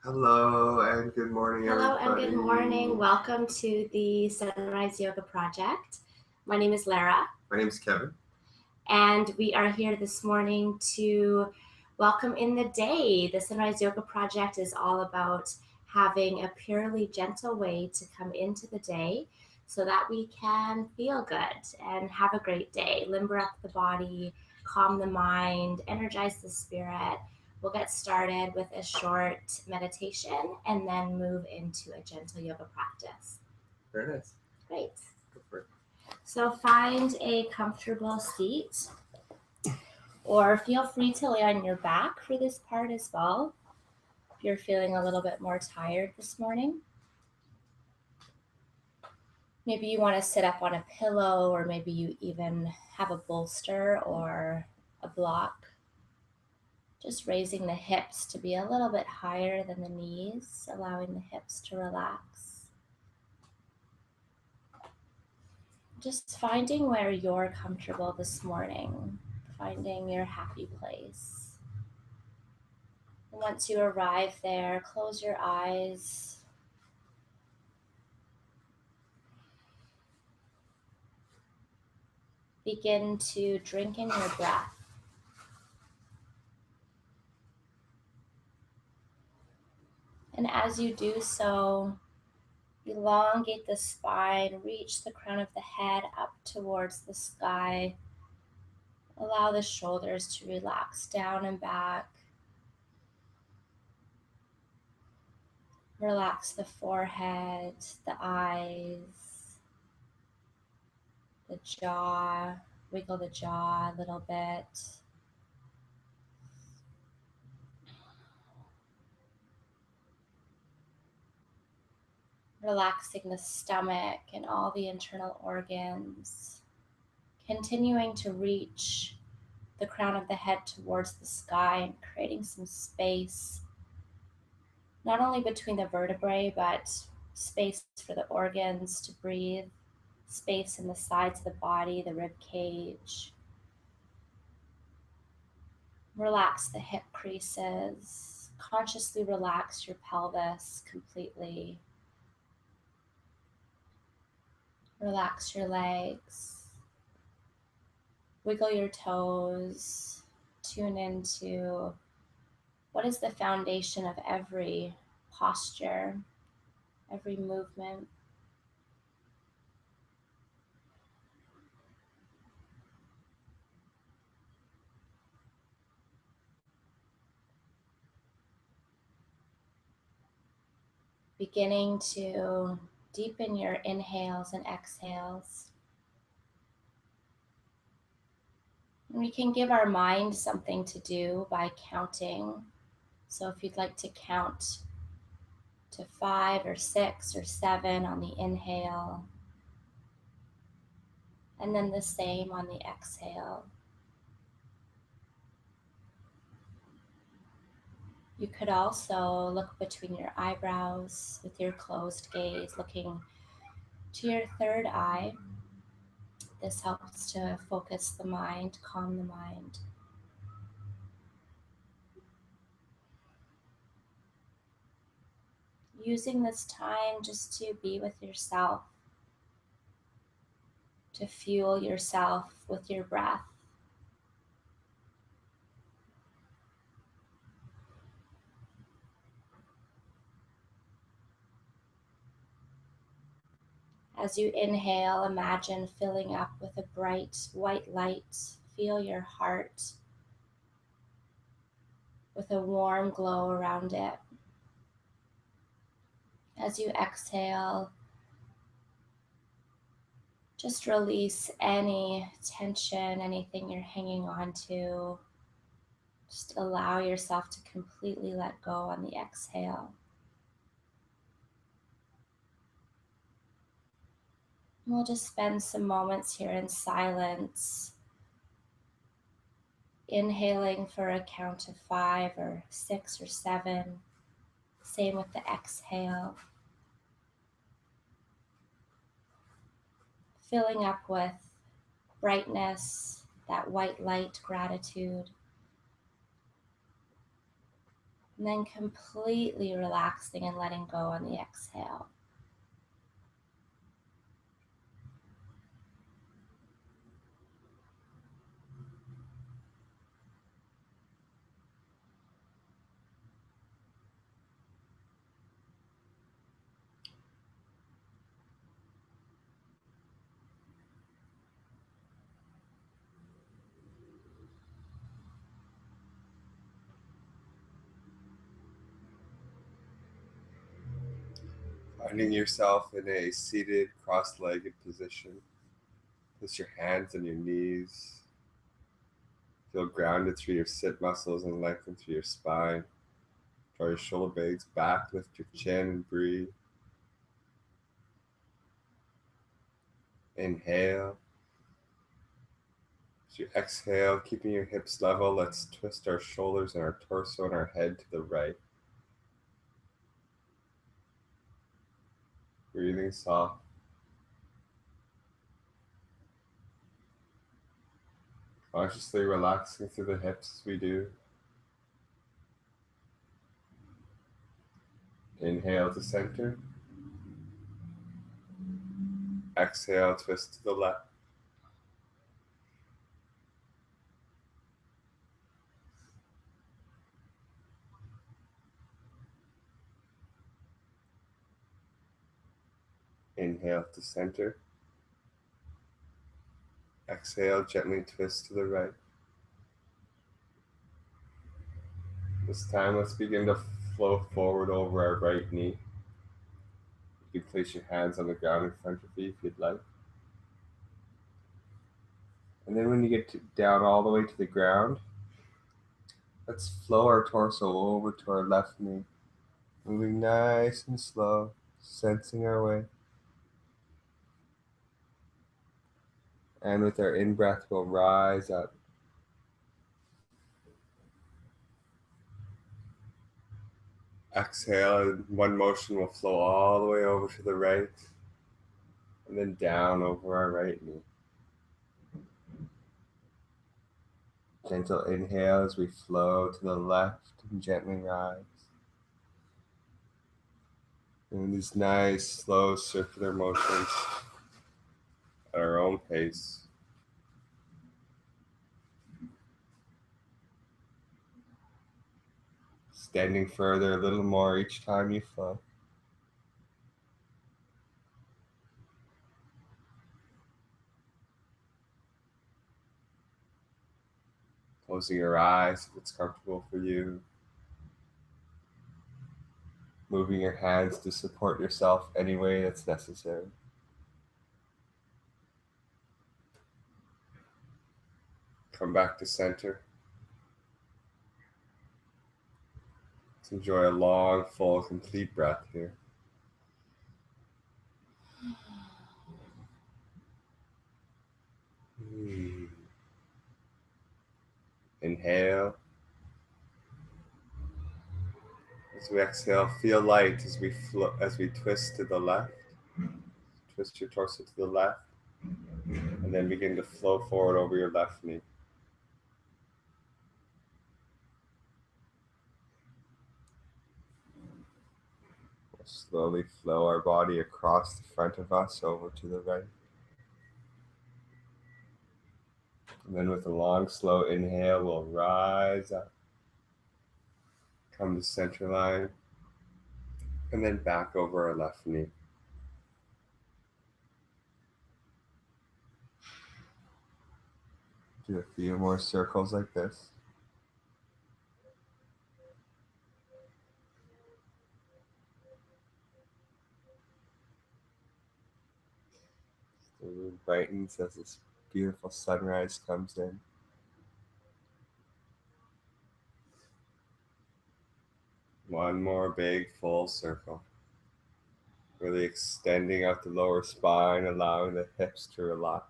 Hello and good morning, Hello and everybody. good morning. Welcome to the Sunrise Yoga Project. My name is Lara, My name is Kevin. and we are here this morning to welcome in the day. The Sunrise Yoga Project is all about having a purely gentle way to come into the day so that we can feel good and have a great day, limber up the body, calm the mind, energize the spirit. We'll get started with a short meditation and then move into a gentle yoga practice. Very nice. Great. Go for it. So find a comfortable seat or feel free to lay on your back for this part as well if you're feeling a little bit more tired this morning. Maybe you want to sit up on a pillow, or maybe you even have a bolster or a block. Just raising the hips to be a little bit higher than the knees, allowing the hips to relax. Just finding where you're comfortable this morning, finding your happy place. And once you arrive there, close your eyes. Begin to drink in your breath. And as you do so, elongate the spine, reach the crown of the head up towards the sky. Allow the shoulders to relax down and back. Relax the forehead, the eyes, the jaw. Wiggle the jaw a little bit. Relaxing the stomach and all the internal organs. Continuing to reach the crown of the head towards the sky and creating some space, not only between the vertebrae, but space for the organs to breathe, space in the sides of the body, the rib cage. Relax the hip creases. Consciously relax your pelvis completely. Relax your legs. Wiggle your toes. Tune into what is the foundation of every posture, every movement. Beginning to deepen your inhales and exhales. And we can give our mind something to do by counting. So if you'd like to count to 5 or 6 or 7 on the inhale, and then the same on the exhale. You could also look between your eyebrows with your closed gaze, looking to your third eye. This helps to focus the mind, calm the mind. Using this time just to be with yourself, to fuel yourself with your breath. As you inhale, imagine filling up with a bright white light. Feel your heart with a warm glow around it. As you exhale, just release any tension, anything you're hanging on to. Just allow yourself to completely let go on the exhale. We'll just spend some moments here in silence, inhaling for a count of 5 or 6 or 7. Same with the exhale. Filling up with brightness, that white light, gratitude. And then completely relaxing and letting go on the exhale. Finding yourself in a seated, cross-legged position. Place your hands on your knees. Feel grounded through your sit muscles and lengthen through your spine. Draw your shoulder blades back, lift your chin and breathe. Inhale. As you exhale, keeping your hips level, let's twist our shoulders and our torso and our head to the right. Breathing soft. Consciously relaxing through the hips as we do. Inhale to center. Exhale, twist to the left. Inhale to center. Exhale, gently twist to the right. This time, let's begin to flow forward over our right knee. You can place your hands on the ground in front of you if you'd like. And then when you get down all the way to the ground, let's flow our torso over to our left knee. Moving nice and slow, sensing our way. And with our in-breath, we'll rise up. Exhale, and one motion will flow all the way over to the right, and then down over our right knee. Gentle inhale as we flow to the left and gently rise. And these nice, slow, circular motions at our own pace. Extending further a little more each time you flow. Closing your eyes if it's comfortable for you. Moving your hands to support yourself any way that's necessary. Come back to center. Let's enjoy a long, full, complete breath here. Inhale. As we exhale, feel light as we twist to the left. Twist your torso to the left, and then begin to flow forward over your left knee. We'll slowly flow our body across the front of us over to the right. And then with a long, slow inhale, we'll rise up. Come to center line, and then back over our left knee. Do a few more circles like this. The room brightens as this beautiful sunrise comes in. One more big full circle. Really extending out the lower spine, allowing the hips to relax.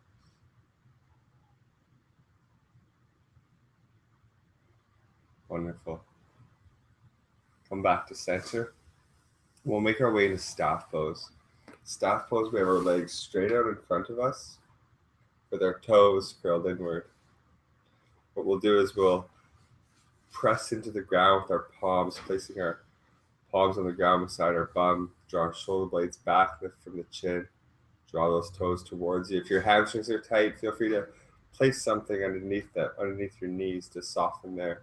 Wonderful. Come back to center. We'll make our way to staff pose. Staff pose, we have our legs straight out in front of us with our toes curled inward. What we'll do is we'll press into the ground with our palms, placing our palms on the ground beside our bum. Draw our shoulder blades back, lift from the chin. Draw those toes towards you. If your hamstrings are tight, feel free to place something underneath your knees to soften there.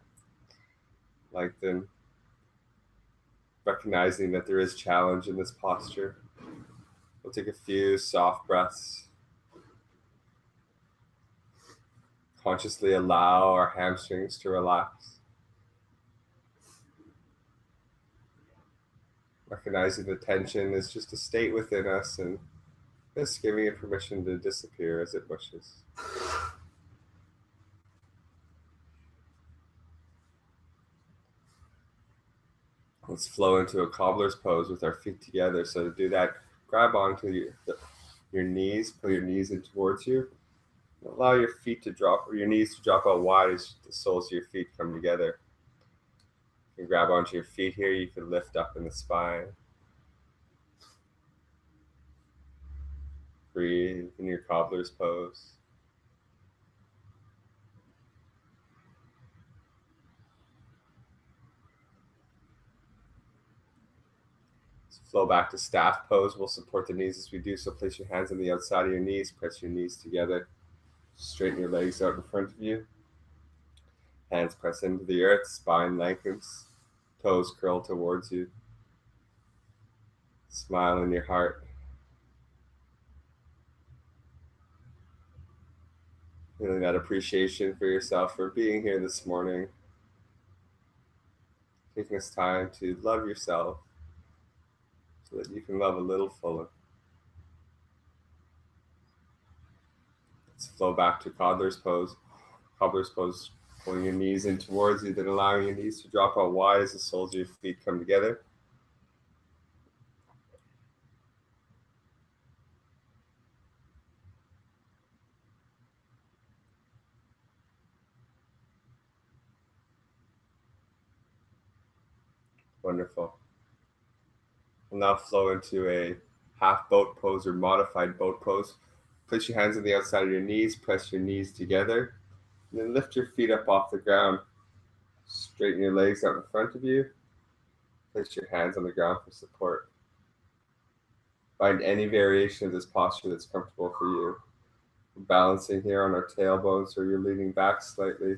Lengthen, recognizing that there is challenge in this posture. We'll take a few soft breaths. Consciously allow our hamstrings to relax. Recognizing the tension is just a state within us and just giving it permission to disappear as it wishes. Let's flow into a cobbler's pose with our feet together. So to do that, grab onto your knees, pull your knees in towards you. Allow your feet to drop, or your knees to drop out wide as the soles of your feet come together. You can grab onto your feet here. You can lift up in the spine. Breathe in your cobbler's pose. Flow back to staff pose. We'll support the knees as we do so. Place your hands on the outside of your knees. Press your knees together. Straighten your legs out in front of you. Hands press into the earth. Spine lengthens. Toes curl towards you. Smile in your heart. Feeling that appreciation for yourself for being here this morning. Taking this time to love yourself so that you can love a little fuller. Let's flow back to cobbler's pose. Cobbler's pose, pulling your knees in towards you, then allowing your knees to drop out wide as the soles of your feet come together. Wonderful. We'll now flow into a half boat pose or modified boat pose. Place your hands on the outside of your knees, press your knees together, and then lift your feet up off the ground. Straighten your legs out in front of you. Place your hands on the ground for support. Find any variation of this posture that's comfortable for you. We're balancing here on our tailbone, so you're leaning back slightly.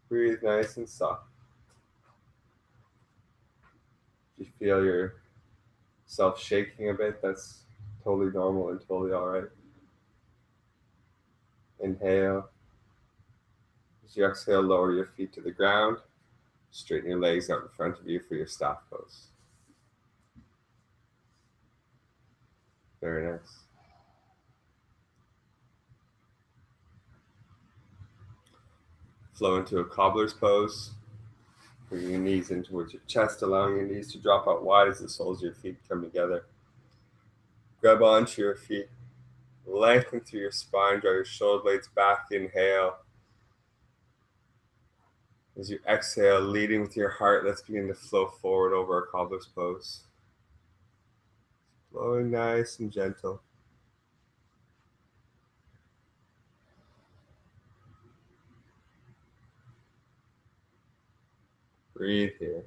Breathe nice and soft. If you feel yourself shaking a bit, that's totally normal and totally all right. Inhale. As you exhale, lower your feet to the ground. Straighten your legs out in front of you for your staff pose. Very nice. Flow into a cobbler's pose. Bring your knees in towards your chest, allowing your knees to drop out wide as the soles of your feet come together. Grab onto your feet. Lengthen through your spine. Draw your shoulder blades back. Inhale. As you exhale, leading with your heart, let's begin to flow forward over our cobbler's pose. Flowing nice and gentle. Breathe here.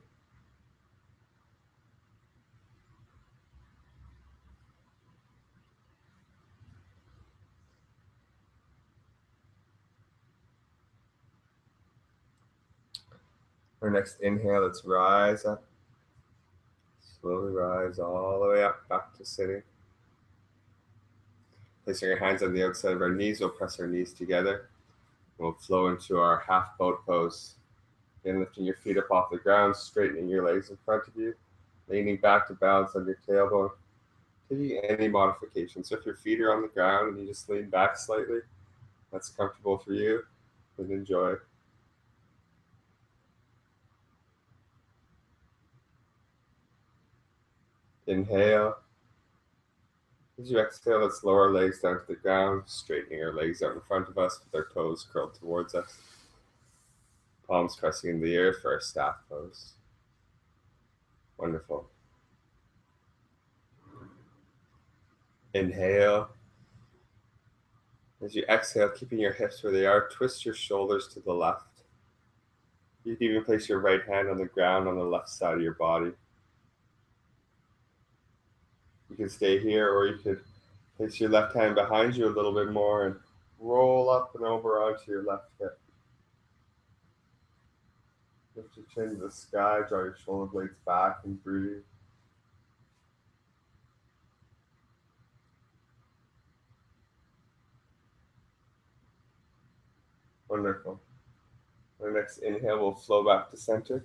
Our next inhale, let's rise up. Slowly rise all the way up, back to sitting. Placing your hands on the outside of our knees, we'll press our knees together. We'll flow into our half boat pose. Again, lifting your feet up off the ground, straightening your legs in front of you, leaning back to balance on your tailbone. Taking any modification. So if your feet are on the ground and you just lean back slightly, that's comfortable for you, then enjoy. Inhale. As you exhale, let's lower our legs down to the ground, straightening our legs out in front of us with our toes curled towards us. Palms pressing into the earth for our staff pose. Wonderful. Inhale. As you exhale, keeping your hips where they are, twist your shoulders to the left. You can even place your right hand on the ground on the left side of your body. You can stay here, or you could place your left hand behind you a little bit more and roll up and over onto your left hip. Lift your chin to the sky, draw your shoulder blades back and breathe. Wonderful. The next inhale will flow back to center.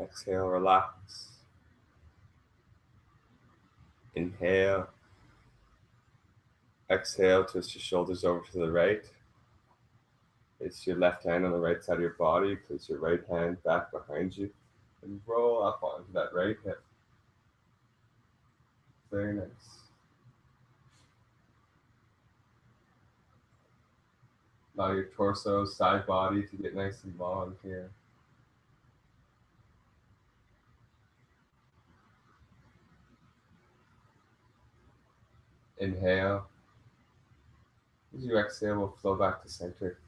Exhale, relax. Inhale. Exhale, twist your shoulders over to the right. Place your left hand on the right side of your body. Place your right hand back behind you and roll up onto that right hip. Very nice. Allow your torso, side body to get nice and long here. Inhale. As you exhale, we'll flow back to center.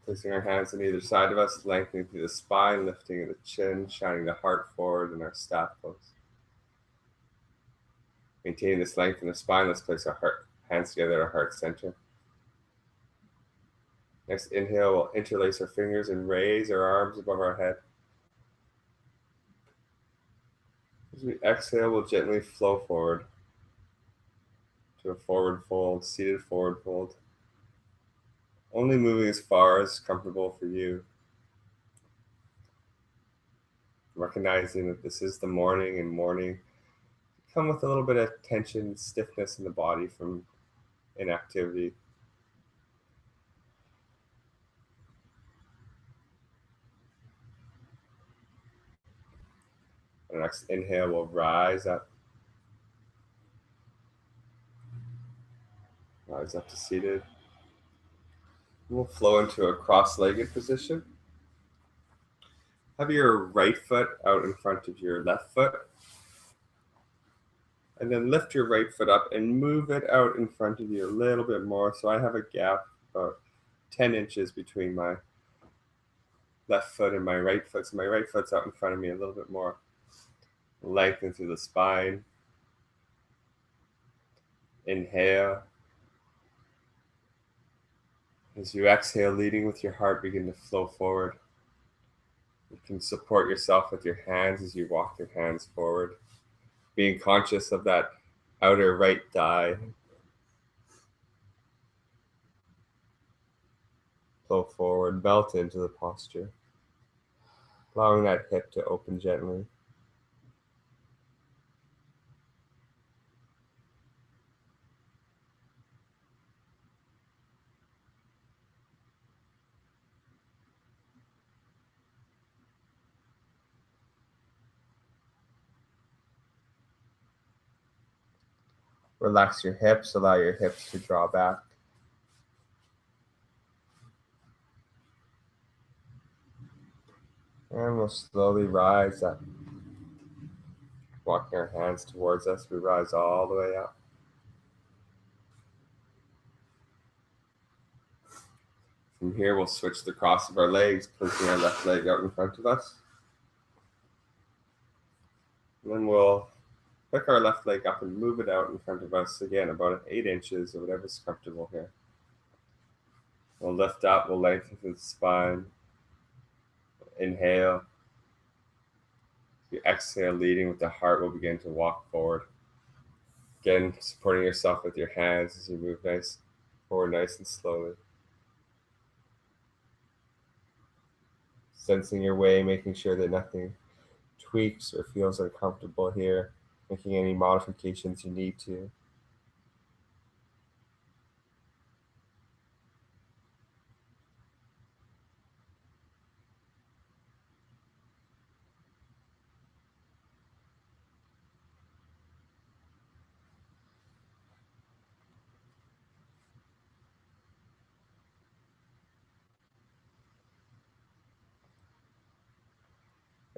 Placing our hands on either side of us, lengthening through the spine, lifting the chin, shining the heart forward in our staff pose. Maintaining this length in the spine, let's place our hands together at our heart center. Next inhale, we'll interlace our fingers and raise our arms above our head. As we exhale, we'll gently flow forward to a forward fold, seated forward fold. Only moving as far as comfortable for you. Recognizing that this is the morning, and morning come with a little bit of tension, stiffness in the body from inactivity. On our next inhale, we'll rise up. Rise up to seated. We'll flow into a cross-legged position. Have your right foot out in front of your left foot. And then lift your right foot up and move it out in front of you a little bit more. So I have a gap about 10 inches between my left foot and my right foot. So my right foot's out in front of me a little bit more. Lengthen through the spine. Inhale. As you exhale, leading with your heart, begin to flow forward. You can support yourself with your hands as you walk your hands forward, being conscious of that outer right thigh. Flow forward, melt into the posture, allowing that hip to open gently. Relax your hips, allow your hips to draw back. And we'll slowly rise up. Walking our hands towards us, we rise all the way up. From here, we'll switch the cross of our legs, placing our left leg out in front of us. And then we'll pick our left leg up and move it out in front of us again, about 8 inches or whatever's comfortable here. We'll lift up, we'll lengthen through the spine. Inhale. As you exhale, leading with the heart, we'll begin to walk forward. Again, supporting yourself with your hands as you move forward nice and slowly. Sensing your way, making sure that nothing tweaks or feels uncomfortable here, making any modifications you need to.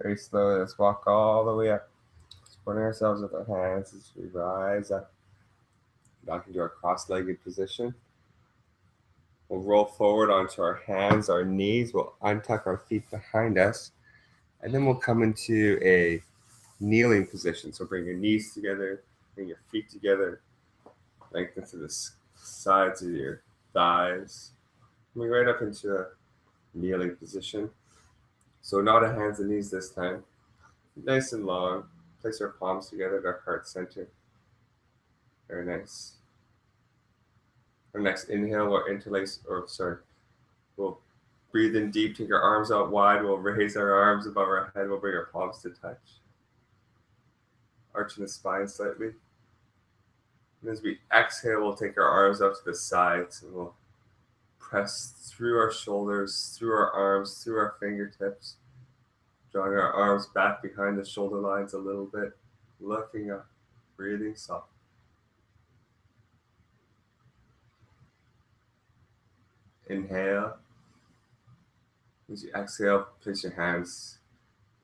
Very slowly, let's walk all the way up, supporting ourselves with our hands as we rise up. back into our cross-legged position. We'll roll forward onto our hands, our knees. We'll untuck our feet behind us. And then we'll come into a kneeling position. So bring your knees together, bring your feet together, lengthen to the sides of your thighs. Coming right up into a kneeling position. So not a hands and knees this time. Nice and long. Place our palms together at our heart center. Very nice. Our next inhale, we'll breathe in deep, take our arms out wide. We'll raise our arms above our head. We'll bring our palms to touch. Arching the spine slightly. And as we exhale, we'll take our arms up to the sides and we'll press through our shoulders, through our arms, through our fingertips. Drawing our arms back behind the shoulder lines a little bit. Looking up, breathing soft. Inhale. As you exhale, place your hands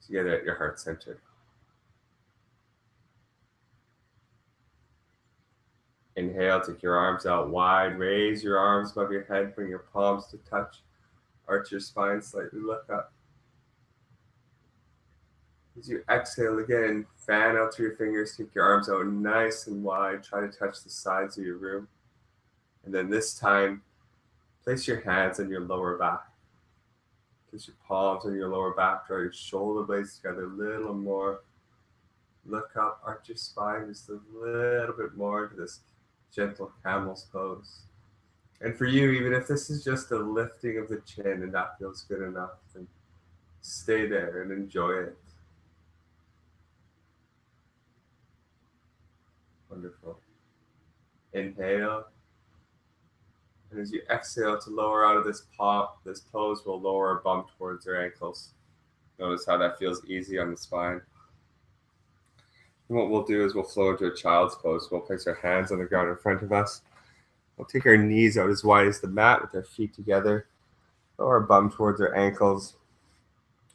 together at your heart center. Inhale, take your arms out wide, raise your arms above your head, bring your palms to touch, arch your spine slightly, look up. As you exhale again, fan out through your fingers, take your arms out nice and wide, try to touch the sides of your room. And then this time, place your hands on your lower back. Place your palms on your lower back, draw your shoulder blades together a little more. Look up, arch your spine just a little bit more to this gentle camel's pose. And for you, even if this is just a lifting of the chin and that feels good enough, then stay there and enjoy it. Wonderful. Inhale. And as you exhale to lower out of this pose, we'll lower our bum towards our ankles. Notice how that feels easy on the spine. And what we'll do is we'll flow into a child's pose. We'll place our hands on the ground in front of us. We'll take our knees out as wide as the mat with our feet together. Lower our bum towards our ankles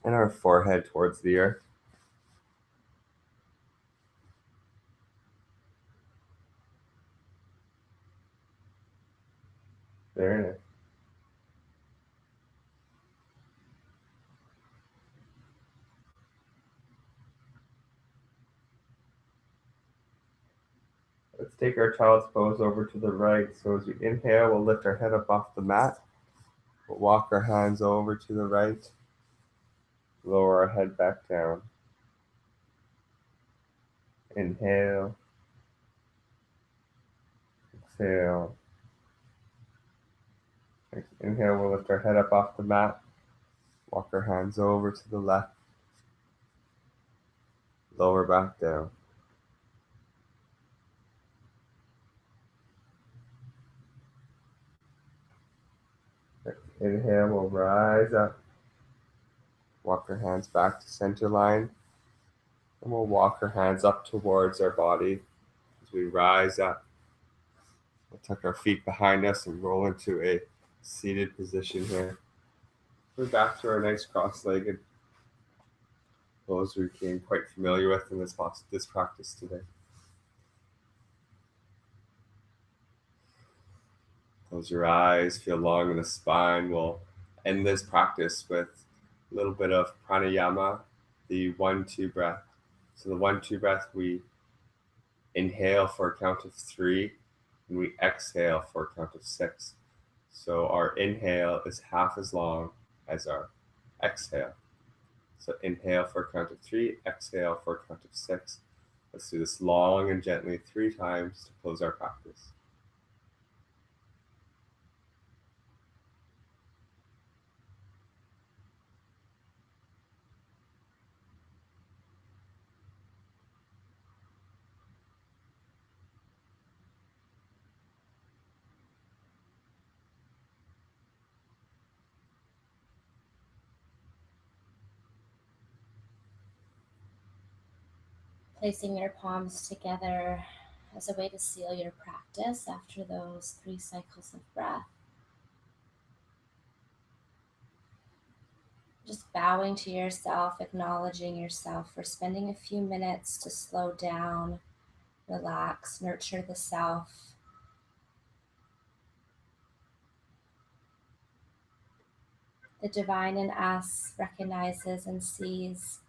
and our forehead towards the earth. Very nice. Let's take our child's pose over to the right. So as we inhale, we'll lift our head up off the mat. We'll walk our hands over to the right. Lower our head back down. Inhale. Exhale. Inhale, we'll lift our head up off the mat. Walk our hands over to the left. Lower back down. Inhale, we'll rise up. Walk our hands back to center line. And we'll walk our hands up towards our body as we rise up. We'll tuck our feet behind us and roll into a seated position here. We're back to our nice cross-legged pose we became quite familiar with in this practice today. Close your eyes, feel long in the spine. We'll end this practice with a little bit of pranayama, the 1-2 breath. So the 1-2 breath, we inhale for a count of 3, and we exhale for a count of 6. So our inhale is half as long as our exhale. So inhale for a count of 3, exhale for a count of 6. Let's do this long and gently 3 times to close our practice. Placing your palms together as a way to seal your practice after those 3 cycles of breath. Just bowing to yourself, acknowledging yourself for spending a few minutes to slow down, relax, nurture the self, The divine in us recognizes and sees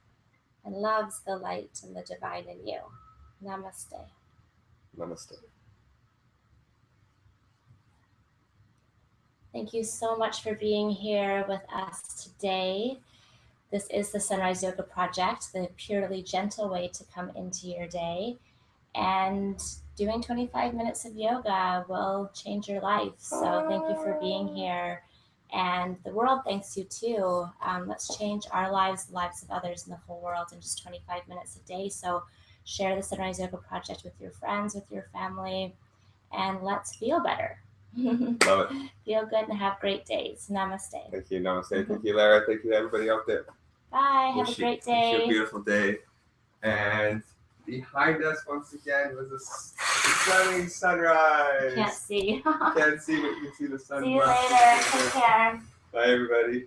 and loves the light and the divine in you. Namaste. Namaste. Thank you so much for being here with us today. This is the Sunrise Yoga Project, the purely gentle way to come into your day. And doing 25 minutes of yoga will change your life. So thank you for being here. And the world thanks you too. Let's change our lives, the lives of others in the whole world in just 25 minutes a day. So share the Sunrise Yoga Project with your friends, with your family, and let's feel better. Love it. Feel good and have great days. Namaste. Thank you. Namaste. Thank you, Lara. Thank you to everybody out there. Bye. Have a great day. Wish you a beautiful day. And behind us, once again, was a stunning sunrise. Can't see. Can't see, but you can see the sun. See you later. Take care. Bye, everybody.